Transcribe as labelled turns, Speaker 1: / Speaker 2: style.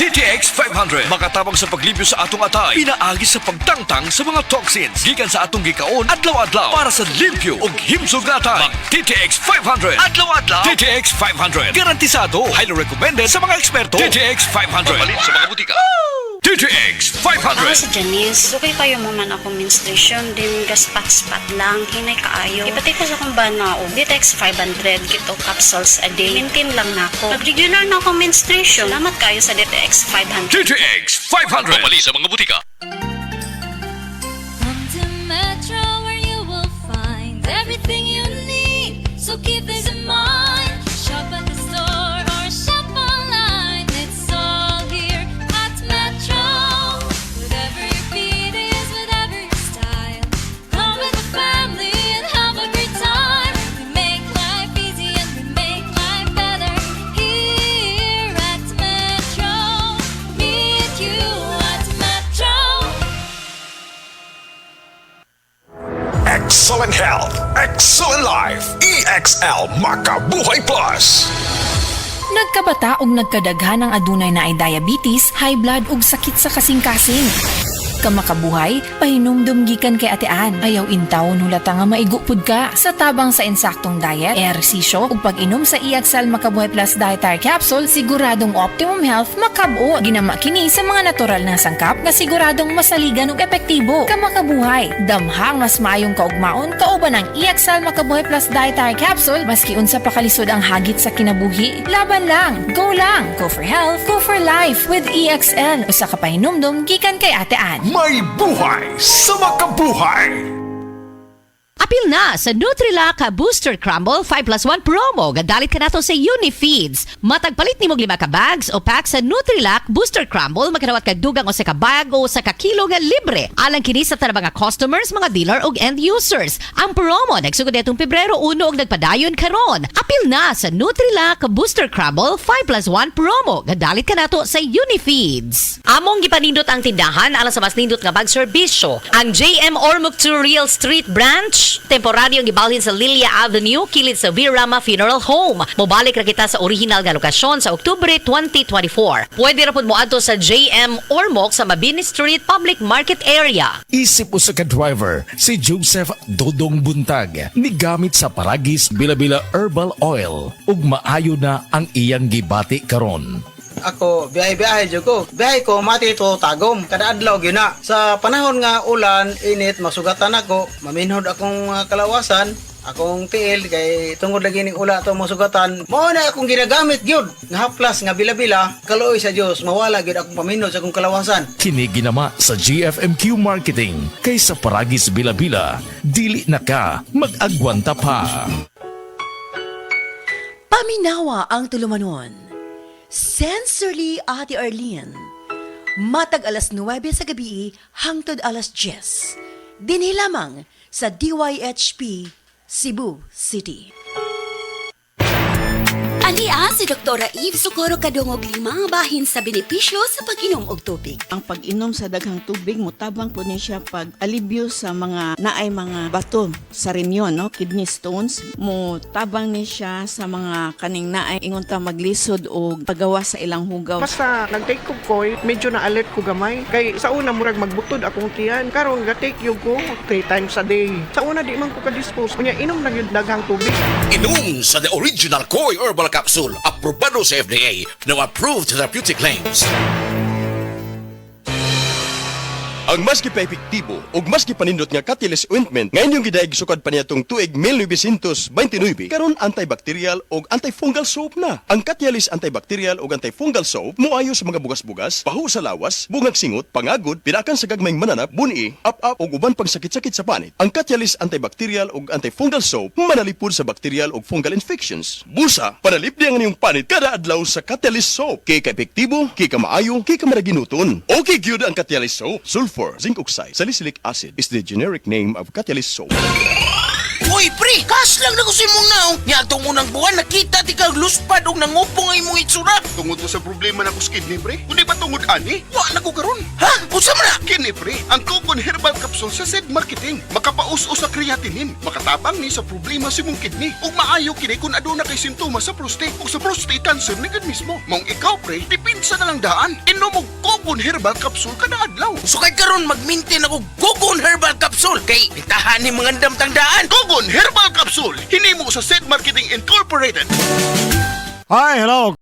Speaker 1: TTX 500 makatabang sa paglibyo sa atong atay, pinaagi sa pagtangtang sa mga toxins gikan sa atong gikaon adlaw-adlaw para sa limpyo ug himsog nga atay. Mag TTX 500 adlaw-adlaw. TTX 500 garantisado, highly recommended sa mga eksperto. TTX 500 palit sa mga butika. TTX 500.
Speaker 2: Ako si Janice. Sukay kayo mo man ako menstruation. Din gaspat-spat lang. Hinay kaayo. Ipatay ko sa kong bana o. TTX 500. Kito capsules a day. Maintain lang na ako. Pag-regular na ako menstruation. Salamat kayo sa DTX 500.
Speaker 1: TTX 500 palit sa mga butika.
Speaker 3: Come to Metro where you will find everything you need. So keep this in mind. Shop at the store or shop online. It's all here at Metro. Whatever your beat is, whatever your style. Come with the family and have a great time. We make life easy and we make life better here at Metro. Meet you at Metro.
Speaker 4: Excellent health, excellent life. EXL Makabuhay Plus.
Speaker 5: Nagkabata og nagkadaghan ng adunay na ay diabetes, high blood ug sakit sa kasing-kasing. Kamakabuhay, pahinumdum gikan kay atean. Ayaw intaw nulata nga maigupod ka. Sa tabang sa insaktong diet, ehersisyo ug pag-inom sa EXL Makabuhay Plus Dietary Capsule, siguradong optimum health makabuo. Ginama kini sa mga natural na sangkap nga siguradong masaligan ug epektibo. Kamakabuhay, damhang mas maayong kaugmaon kauban ng EXL Makabuhay Plus Dietary Capsule maski unsa pa kalisod ang hagit sa kinabuhi. Laban lang, go for health, go for life with EXL. Usa ka pahinumdum gikan kay atean.
Speaker 4: May buhay sa makabuhay.
Speaker 6: Apil na sa Nutrilak Booster Crumble 5+1 promo. Gadalit ka nato sa Unifeeds. Matagpalit ni mong 5 ka bags o pack sa Nutrilak Booster Crumble, magkanawat kag dugang o sa ka bag o sa ka kilo nga libre. Alang kini sa tanang mga customers, mga dealer ug end users. Ang promo nagsugod itong Pebrero 1 ug nagpadayon karon. Apil na sa Nutrilak Booster Crumble 5+1 promo. Gadalit ka nato sa Unifeeds. Among gipanindot ang tindahan alang sa mas nindot nga bag serbisyo. Ang JM Ormoc to Real Street Branch temporaryong gibalhin sa Lilia Avenue, kilid sa Virama Funeral Home. Mobalik ra kita sa original nga lokasyon sa Oktubre 2024. Pwede ra pud moadto sa JM Ormoc sa Mabini Street Public Market Area.
Speaker 4: Isip usa ka driver, si Joseph Dodong Buntag, nigamit sa Paragis Bila-Bila Herbal Oil ug maayo na ang iyang gibati karon.
Speaker 7: Ako, biyahe-biyahe dyan ko. Biyahe ko, mati ito tagom. Kada adlaw gina. Sa panahon nga ulan, init, masugatan ako. Maminhod akong kalawasan. Akong tiil, kay tungod lagi ning ula ito masugatan. Mao na akong ginagamit gyud. Nga haplas, nga bila-bila. Kaluoy sa Dios, mawala gyud akong paminhod sa akong kalawasan.
Speaker 4: Kini ginama sa GFMQ Marketing. Kay sa Paragis Bila-Bila, dili na ka mag-agwanta pa.
Speaker 8: Paminawa ang tulumanon. Sensorily Ate Arlene. Matag alas 9 sa gabi hangtod alas 10. Dinhi lamang sa DYHP Cebu City.
Speaker 9: Alia si Dr. Eve Socorro Kadungog 5 bahin sa benepisyo sa pag-inom og tubig.
Speaker 10: Ang pag-inom sa daghang tubig mutabang po niya siya pag alibyo sa mga naay mga bato sa renyon, no? Kidney stones. Mutabang niya siya sa mga kaning naay ingon ta maglisod o pagawa sa ilang hugaw.
Speaker 11: Basta nag-take ko koy, medyo na-alert ko gamay. Kay sa una murag magbutod akong tiyan. Karon ga-take yung ko 3 times a day. Sa una di man ko ka-dispose. Kunya inom lang yung daghang tubig.
Speaker 12: Inom sa the original Koi Herbal Capsule, aprobado sa FDA, now approved therapeutic claims.
Speaker 13: Ang mas gipaepektibo ug mas gipanindot nga Catalyst Ointment ngayon yung gidaig sukad pa niyatong tuig 1929 karon antibacterial ug antifungal soap na. Ang Catalyst antibacterial ug antifungal soap moayo sa mga bugas-bugas, pahu sa lawas, bungag singot, pangagod, pinakan sa gagmayng mananap, buni, up-up ug uban pang sakit-sakit sa panit. Ang Catalyst antibacterial ug antifungal soap manalipod sa bacterial ug fungal infections. Busa, panalip diyan ang iyong panit kada adlaw sa Catalyst soap. Kay ka-epektibo, kay ka maayo, kay ka maraginuton. Okay gyud ang Catalyst soap. Sulfur, zinc oxide, salicylic acid is the generic name of Catalyst soap.
Speaker 14: Uy, pre, kas lang na ko si mong naong. Nya atong unang buwan, nakita di ka luspad o nangupong ang imong itsura.
Speaker 15: Tungod to sa problema na ko sa kidney, pre. Kundi ba tungod ani? Wa na ko karon.
Speaker 14: Ha? Unsa man na?
Speaker 15: Kini, pre, ang Cogon Herbal Capsule sa Zed Marketing. Makapaus-us sa creatinine. Makatabang ni sa problema si mong kidney. Ug maayo kini kung aduna kay simptomas sa prostate o sa prostate cancer ni gud mismo. Mong ikaw, pre, dipinsa na lang daan. Inom og Cogon Herbal Capsule kada adlaw.
Speaker 14: So kay karon mag-maintain ako Cogon Herbal Capsule kay itahan ni mga damtang-daan.
Speaker 15: Cogon Herbal Capsule. Hinimo sa Zed Marketing Incorporated.
Speaker 16: Hi, hello.